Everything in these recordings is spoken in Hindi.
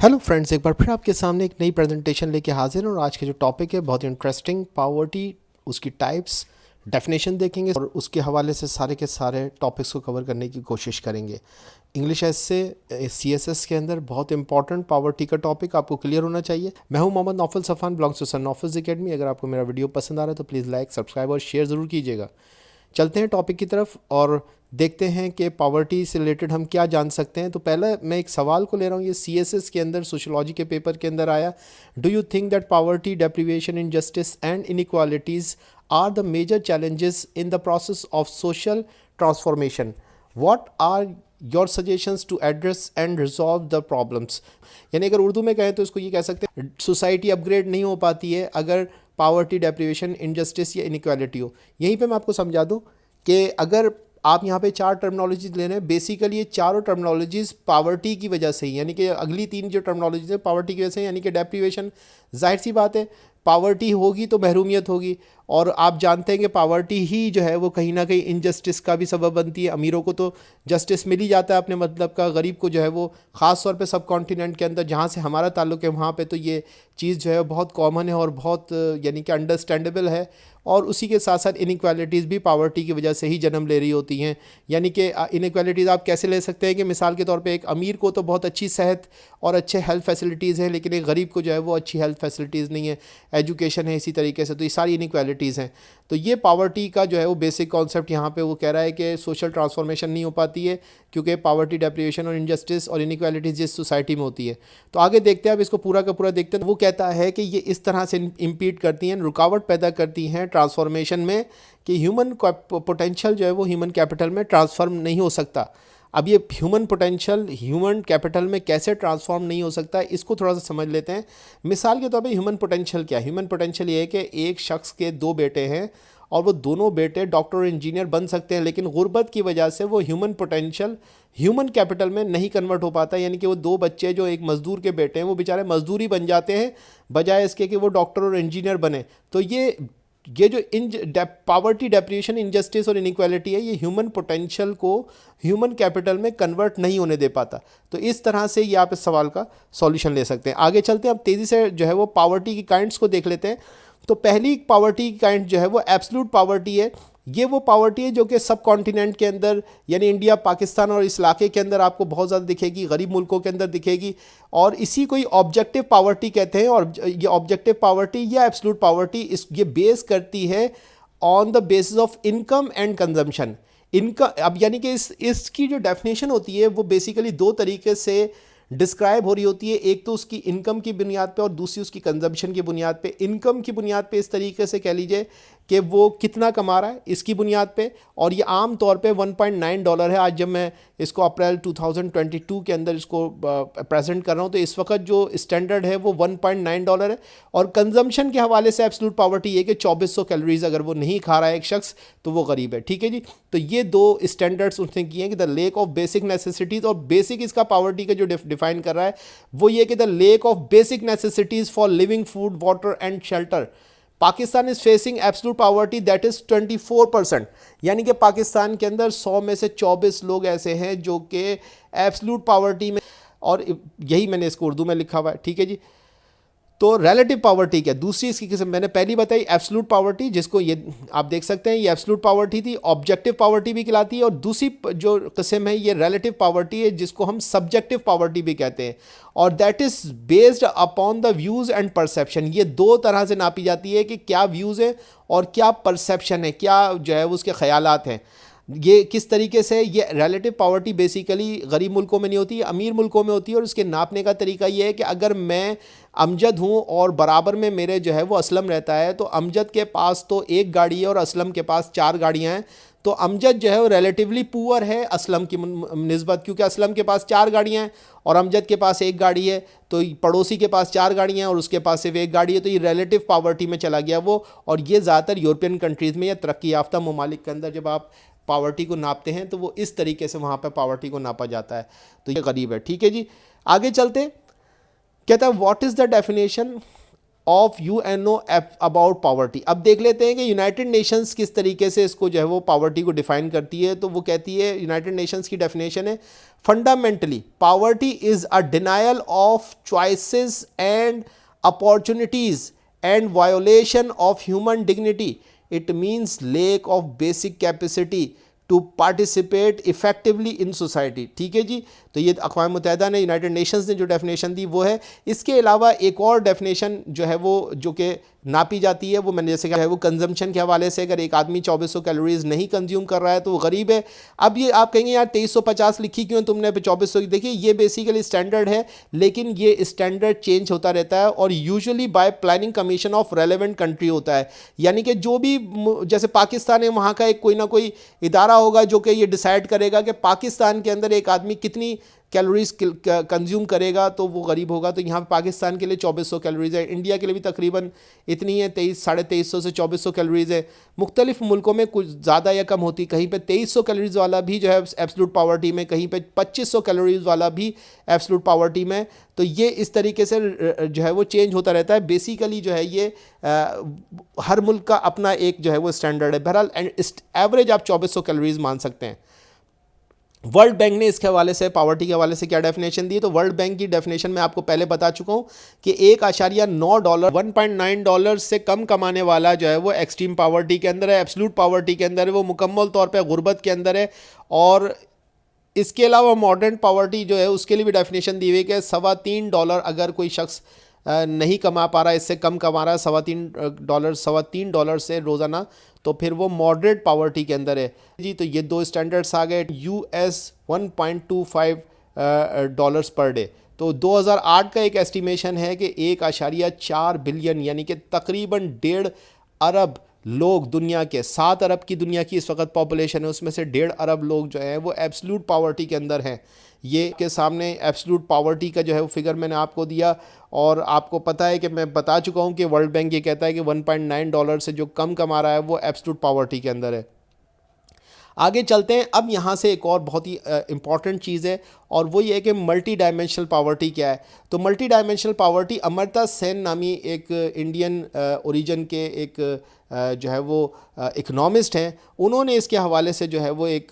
हेलो फ्रेंड्स, एक बार फिर आपके सामने एक नई प्रेजेंटेशन लेके हाजिर हूँ और आज का जो टॉपिक है बहुत ही इंटरेस्टिंग, पावर्टी, उसकी टाइप्स, डेफिनेशन देखेंगे और उसके हवाले से सारे के सारे टॉपिक्स को कवर करने की कोशिश करेंगे। इंग्लिश एसे CSS के अंदर बहुत इंपॉर्टेंट पावर्टी का टॉपिक आपको क्लियर होना चाहिए। मैं हूं Mohammad Naufal Safan, belongs to sun नौफल्स एकेडमी। अगर आपको मेरा वीडियो पसंद आ रहा है तो प्लीज़ लाइक, सब्सक्राइब और शेयर ज़रूर कीजिएगा। चलते हैं टॉपिक की तरफ और देखते हैं कि पावर्टी से रिलेटेड हम क्या जान सकते हैं। तो पहले मैं एक सवाल को ले रहा हूँ, ये CSS के अंदर सोशोलॉजी के पेपर के अंदर आया। Do you think that poverty, deprivation, injustice and inequalities are the major challenges in the process of social transformation? What are your suggestions to address and resolve the problems? यानी अगर उर्दू में कहें तो इसको ये कह सकते हैं, सोसाइटी अपग्रेड नहीं हो पाती है अगर पावर्टी, डेप्रिवेशन, इनजस्टिस या इनइक्वालिटी हो। यहीं पे मैं आपको समझा दूं कि अगर आप यहाँ पे चार टर्मिनोलॉजीज ले रहे हैं, बेसिकली ये चारों टर्मिनोलॉजीज पावर्टी की वजह से ही, यानी कि अगली तीन जो टर्मिनोलॉजीज है पावर्टी की वजह से, यानी कि डेप्रिवेशन, जाहिर सी बात है पावर्टी होगी तो महरूमियत होगी, और आप जानते हैं कि पावर्टी ही जो है वो कहीं ना कहीं इनजस्टिस का भी सबब बनती है। अमीरों को तो जस्टिस मिल ही जाता है अपने मतलब का, गरीब को जो है वो ख़ास तौर पे सब कॉन्टिनेंट के अंदर जहाँ से हमारा ताल्लुक़ है वहाँ पे तो ये चीज़ जो है बहुत कॉमन है और बहुत यानी कि अंडरस्टैंडेबल है। और उसी के साथ साथ इनइक्वालिटीज़ भी पावर्टी की वजह से ही जन्म ले रही होती हैं। यानी कि इनइक्वालिटीज़ आप कैसे ले सकते हैं कि मिसाल के तौर पे एक अमीर को तो बहुत अच्छी सेहत और अच्छे हेल्थ फैसिलिटीज़ हैं, लेकिन एक गरीब को जो है वो अच्छी हेल्थ फैसिलिटीज़ नहीं है, एजुकेशन है इसी तरीके से, तो ये सारी इनइक्वालिटीज़ हैं। तो ये पावर्टी का जो है वो बेसिक कॉन्सेप्ट यहाँ पे वो कह रहा है कि सोशल ट्रांसफॉर्मेशन नहीं हो पाती है क्योंकि पावर्टी, डेप्रिवेशन और इनजस्टिस और इनइक्वालिटीज़ जिस सोसाइटी में होती है। तो आगे देखते हैं, अब इसको पूरा का पूरा देखते हैं। वो कहता है कि ये इस तरह से इम्पीड करती हैं, रुकावट पैदा करती हैं ट्रांसफॉर्मेशन में कि ह्यूमन पोटेंशियल जो है वो ह्यूमन कैपिटल में ट्रांसफॉर्म नहीं हो सकता। अब ये ह्यूमन पोटेंशियल ह्यूमन कैपिटल में कैसे ट्रांसफॉर्म नहीं हो सकता, इसको थोड़ा सा समझ लेते हैं। मिसाल के तौर पे ह्यूमन पोटेंशियल क्या है? ह्यूमन पोटेंशियल ये है कि एक शख्स के दो बेटे हैं और वो दोनों बेटे डॉक्टर और इंजीनियर बन सकते हैं, लेकिन गुर्बत की वजह से वो ह्यूमन पोटेंशियल ह्यूमन कैपिटल में नहीं कन्वर्ट हो पाता। यानी कि वो दो बच्चे जो एक मज़दूर के बेटे हैं वो बेचारे मजदूरी बन जाते हैं बजाय इसके कि वो डॉक्टर और इंजीनियर बने। तो ये जो पावर्टी, डेप्रिवेशन, इनजस्टिस और इनइक्वालिटी है, ये ह्यूमन पोटेंशियल को ह्यूमन कैपिटल में कन्वर्ट नहीं होने दे पाता। तो इस तरह से ये आप इस सवाल का सॉल्यूशन ले सकते हैं। आगे चलते हैं, अब तेज़ी से जो है वो पावर्टी की काइंड्स को देख लेते हैं। तो पहली पावर्टी की काइंड जो है वो एब्सोल्यूट पावर्टी है। ये वो पावर्टी है जो कि सब कॉन्टिनेंट के अंदर यानी इंडिया, पाकिस्तान और इस इलाके के अंदर आपको बहुत ज़्यादा दिखेगी, गरीब मुल्कों के अंदर दिखेगी, और इसी को ही ऑब्जेक्टिव पावर्टी कहते हैं। और ये ऑब्जेक्टिव पावर्टी या एब्सोल्यूट पावर्टी ये बेस करती है on the basis of income and consumption. Income, अब यानी कि इसकी जो डेफिनेशन होती है वो बेसिकली दो तरीके से डिस्क्राइब हो रही होती है। एक तो उसकी इनकम की बुनियाद पे और दूसरी उसकी कंजम्पशन की बुनियाद पे। इनकम की बुनियाद पे इस तरीके से कह लीजिए कि वो कितना कमा रहा है इसकी बुनियाद पे, और ये आम तौर पे $1.9 है। आज जब मैं इसको अप्रैल 2022 के अंदर इसको प्रेजेंट कर रहा हूँ तो इस वक्त जो स्टैंडर्ड है वो $1.9 है। और कंजम्पशन के हवाले से एब्सोल्यूट पावर्टी ये कि 2400 कैलोरीज अगर वो नहीं खा रहा है एक शख्स तो वो गरीब है। ठीक है जी। तो ये दो स्टैंडर्ड्स उसने किए हैं कि the lack of basic necessities, और बेसिक इसका पावर्टी का जो डिफाइन कर रहा है वो ये कि the lack of basic necessities for living, food, water and shelter. Pakistan is facing absolute poverty that is 24%। यानी कि पाकिस्तान के अंदर 100 में से 24 लोग ऐसे हैं जो कि एब्सोल्यूट पावर्टी में, और यही मैंने इसको उर्दू में लिखा हुआ है। ठीक है जी। तो रिलेटिव पावर्टी क्या? दूसरी इसकी किस्म मैंने पहली बताई एब्सोल्यूट पावर्टी, जिसको ये आप देख सकते हैं ये एब्सोल्यूट पावर्टी थी, ऑब्जेक्टिव पावर्टी भी कहलाती है। और दूसरी जो किस्म है ये रिलेटिव पावर्टी है, जिसको हम सब्जेक्टिव पावर्टी भी कहते हैं, और that is based upon the views and perception. ये दो तरह से नापी जाती है कि क्या व्यूज़ है और क्या परसेप्शन है, क्या जो है उसके ख्यालात हैं। ये किस तरीके से, ये रिलेटिव पावर्टी बेसिकली गरीब मुल्कों में नहीं होती, अमीर मुल्कों में होती है। और उसके नापने का तरीका ये है कि अगर मैं अमजद हूँ और बराबर में मेरे जो है वो असलम रहता है, तो अमजद के पास तो एक गाड़ी है और असलम के पास 4 गाड़ियाँ हैं, तो अमजद जो है वो रिलेटिवली पुअर है असलम की निस्बत, क्योंकि असलम के पास 4 गाड़ियाँ हैं और अमजद के पास एक गाड़ी है। तो पड़ोसी के पास 4 गाड़ियाँ हैं और उसके पास सिर्फ एक गाड़ी है, तो ये रिलेटिव पावर्टी में चला गया वो। और ये ज़्यादातर यूरोपियन कंट्रीज़ में या तरक्की याफ्ता ममालिक के अंदर जब आप पावर्टी को नापते हैं तो वो इस तरीके से वहाँ पे पावर्टी को नापा जाता है। तो ये गरीब है। ठीक है जी। आगे चलते, कहता है what is the definition of UNO about poverty. अब देख लेते हैं कि यूनाइटेड नेशंस किस तरीके से इसको जो है वो पॉवर्टी को डिफाइन करती है। तो वो कहती है, यूनाइटेड नेशंस की डेफिनेशन है, fundamentally poverty is a denial of choices and opportunities and violation of human dignity. It means lack of basic capacity to participate effectively in society. ठीक है जी, तो ये अक़वाम मुत्तहिदा ने, यूनाइटेड नेशंस ने जो डेफिनेशन दी वो है। इसके अलावा एक और डेफिनेशन जो है वो जो कि नापी जाती है, वो मैंने जैसे कहा है, वो कंजम्पशन के हवाले से, अगर एक आदमी 2400 कैलोरीज नहीं कंज्यूम कर रहा है तो वो गरीब है। अब ये आप कहेंगे यार 2350 लिखी क्यों तुमने 2400 की? देखिए ये बेसिकली स्टैंडर्ड है, लेकिन ये स्टैंडर्ड चेंज होता रहता है और usually bye planning commission of relevant country होता है। यानी कि जो भी, जैसे पाकिस्तान है, वहाँ का एक कोई ना कोई इदारा होगा जो कि ये डिसाइड करेगा कि पाकिस्तान के अंदर एक आदमी कितनी कैलोरीज कंज्यूम करेगा तो वो गरीब होगा। तो यहाँ पे पाकिस्तान के लिए 2400 कैलोरीज है, इंडिया के लिए भी तकरीबन इतनी है, 2300 से 2400 कैलोरीज है। मुख्तलिफ मुल्कों में कुछ ज़्यादा या कम होती, कहीं पे 2300 कैलोरीज वाला भी जो है एब्सोल्यूट पॉवर्टी में, कहीं पे 2500 कैलोरीज वाला भी एब्सोल्यूट पॉवर्टी में। तो ये इस तरीके से जो है वो चेंज होता रहता है। बेसिकली जो है ये हर मुल्क का अपना एक जो है वो स्टैंडर्ड है। बहरहाल एवरेज आप 2400 कैलोरीज मान सकते हैं। वर्ल्ड बैंक ने इसके हवाले से, पावर्टी के हवाले से क्या डेफिनेशन दी? तो वर्ल्ड बैंक की डेफिनेशन मैं आपको पहले बता चुका हूँ कि $1.9 $1.9 से कम कमाने वाला जो है वो एक्सट्रीम पावर्टी के अंदर है, एब्सोल्यूट पावर्टी के अंदर है, वो मुकम्मल तौर पे गुर्बत के अंदर है। और इसके अलावा मॉडर्न पावर्टी जो है उसके लिए भी डेफिनेशन दी हुई है कि $3.25 अगर कोई शख्स नहीं कमा पा रहा है, इससे कम कमा रहा है, $3.25 से रोज़ाना, तो फिर वो मॉडरेट पावर्टी के अंदर है जी। तो ये दो स्टैंडर्ड्स आ गए। US $1.25 per day. तो 2008 का एक एस्टिमेशन है कि 1.4 बिलियन यानी कि तकरीबन 1.5 अरब लोग दुनिया के, 7 अरब की दुनिया की इस वक्त पॉपुलेशन है, उसमें से 1.5 अरब लोग जो हैं वो एब्सोल्यूट पावर्टी के अंदर हैं। ये के सामने एब्सोल्यूट पावर्टी का जो है वो फिगर मैंने आपको दिया, और आपको पता है कि मैं बता चुका हूँ कि वर्ल्ड बैंक ये कहता है कि $1.9 से जो कम कमा रहा है वो एब्सोल्यूट पावर्टी के अंदर है। आगे चलते हैं। अब यहाँ से एक और बहुत ही इंपॉर्टेंट चीज़ है, और वो ये है कि मल्टी डायमेंशनल पावर्टी क्या है। तो multi dimensional poverty, Amartya Sen नामी एक इंडियन ओरिजिन के एक जो है वो इकोनॉमिस्ट हैं, उन्होंने इसके हवाले से जो है वो एक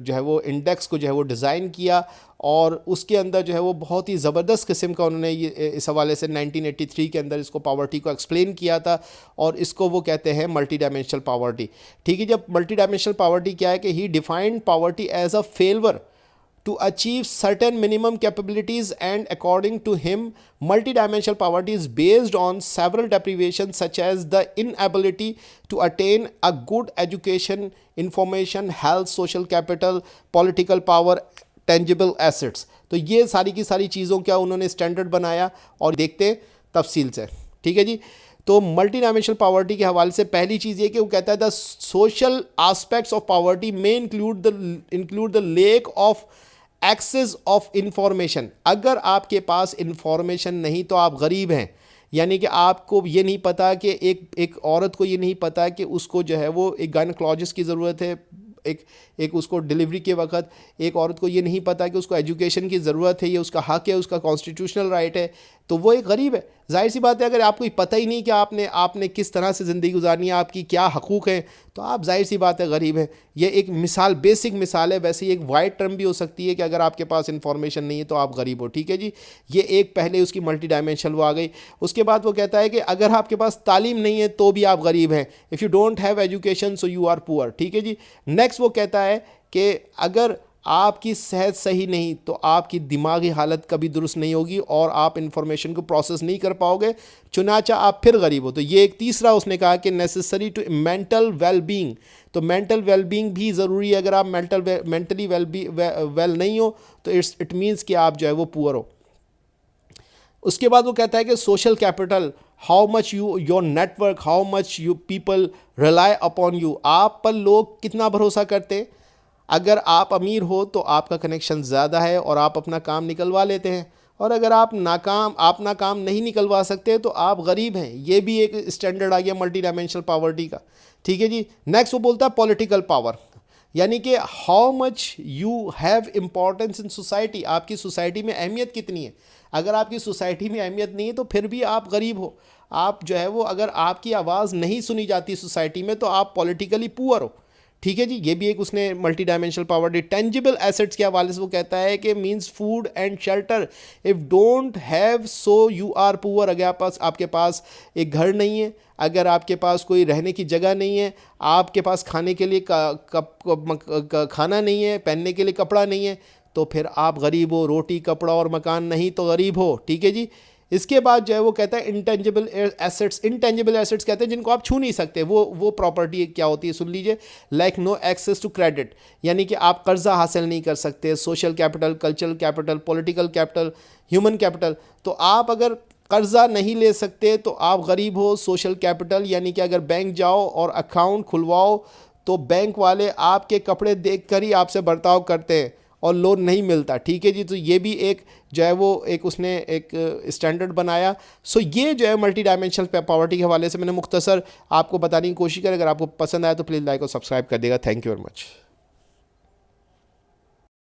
जो है वो इंडेक्स को जो है वो डिज़ाइन किया, और उसके अंदर जो है वो बहुत ही ज़बरदस्त किस्म का उन्होंने ये इस हवाले से 1983 के अंदर इसको पावर्टी को एक्सप्लेन किया था, और इसको वो कहते हैं मल्टी डायमेंशनल पावर्टी। ठीक है, जब मल्टी डायमेंशनल पावर्टी क्या है कि he defined poverty as a failure to achieve certain minimum capabilities, and according to him multidimensional poverty is based on several deprivations such as the inability to attain a good education, information, health, social capital, political power, tangible assets। तो ये सारी की सारी चीज़ों का उन्होंने स्टैंडर्ड बनाया, और देखते हैं तफसील से। ठीक है जी, तो मल्टी डायमेंशनल पावर्टी के हवाले से पहली चीज़ ये कि वो कहता है the social aspects of poverty में include the lack of access of information. अगर आपके पास इंफॉर्मेशन नहीं तो आप गरीब हैं, यानी कि आपको ये नहीं पता कि एक औरत को ये नहीं पता कि उसको जो है वो एक गायनोकोलॉजिस्ट की ज़रूरत है, एक उसको डिलीवरी के वक्त एक औरत को ये नहीं पता कि उसको एजुकेशन की ज़रूरत है, ये उसका हक़ है, उसका कॉन्स्टिट्यूशनल राइट है, तो वो एक गरीब है। जाहिर सी बात है, अगर आपको पता ही नहीं कि आपने किस तरह से ज़िंदगी गुजारनी है, आपकी क्या हकूक़ हैं, तो आप जाहिर सी बात है गरीब हैं। ये एक मिसाल, बेसिक मिसाल है। वैसे एक वाइड टर्म भी हो सकती है कि अगर आपके पास इंफॉर्मेशन नहीं है तो आप गरीब हो। ठीक है जी, ये एक पहले उसकी मल्टी डायमेंशनल वो आ गई। उसके बाद वो कहता है कि अगर आपके पास तालीम नहीं है तो भी आप गरीब हैं। If you don't have education so you are poor. ठीक है जी। नेक्स्ट वो कहता है कि अगर आपकी सेहत सही नहीं तो आपकी दिमागी हालत कभी दुरुस्त नहीं होगी और आप इंफॉर्मेशन को प्रोसेस नहीं कर पाओगे, चुनाचा आप फिर गरीब हो। तो ये एक तीसरा उसने कहा कि necessary to mental wellbeing. तो मेंटल वेल बीइंग भी ज़रूरी है। अगर आप मेंटली वेल नहीं हो तो इट मीन्स कि आप जो है वो पुअर हो। उसके बाद वो कहता है कि social capital, how much your network, how much you people rely upon you, आप पर लोग कितना भरोसा करते हैं। अगर आप अमीर हो तो आपका कनेक्शन ज़्यादा है और आप अपना काम निकलवा लेते हैं, और अगर आप अपना काम नहीं निकलवा सकते तो आप गरीब हैं। ये भी एक स्टैंडर्ड आ गया मल्टी डायमेंशनल पावर्टी का। ठीक है जी। नेक्स्ट वो बोलता है पॉलिटिकल पावर, यानी कि how much you have importance in society, आपकी सोसाइटी में अहमियत कितनी है। अगर आपकी सोसाइटी में अहमियत नहीं है तो फिर भी आप गरीब हो। आप जो है वो, अगर आपकी आवाज़ नहीं सुनी जाती सोसाइटी में तो आप पॉलिटिकली पुअर हो। ठीक है जी, ये भी एक उसने multidimensional poverty. Tangible assets के हवाले से वो कहता है कि means food and shelter, if don't have so you are poor. अगर आपके पास एक घर नहीं है, अगर आपके पास कोई रहने की जगह नहीं है, आपके पास खाने के लिए खाना नहीं है, पहनने के लिए कपड़ा नहीं है, तो फिर आप गरीब हो। रोटी कपड़ा और मकान नहीं तो गरीब हो। ठीक है जी। इसके बाद जो है वो कहता है इंटेंजिबल एसेट्स। इंटेंजिबल एसेट्स कहते हैं जिनको आप छू नहीं सकते। वो प्रॉपर्टी क्या होती है, सुन लीजिए। Like no access to credit, यानी कि आप कर्जा हासिल नहीं कर सकते। Social capital, cultural capital, political capital, human capital. तो आप अगर कर्जा नहीं ले सकते तो आप गरीब हो। सोशल कैपिटल, यानी कि अगर बैंक जाओ और अकाउंट खुलवाओ तो बैंक वाले आपके कपड़े देख कर ही आपसे बर्ताव करते हैं और लोन नहीं मिलता। ठीक है जी। तो ये भी एक जो है वो एक उसने एक स्टैंडर्ड बनाया। सो ये जो है मल्टी डायमेंशनल पॉवर्टी के हवाले से मैंने मुख्तसर आपको बताने की कोशिश करी। अगर आपको पसंद आया तो प्लीज़ लाइक और सब्सक्राइब कर देगा। Thank you very much.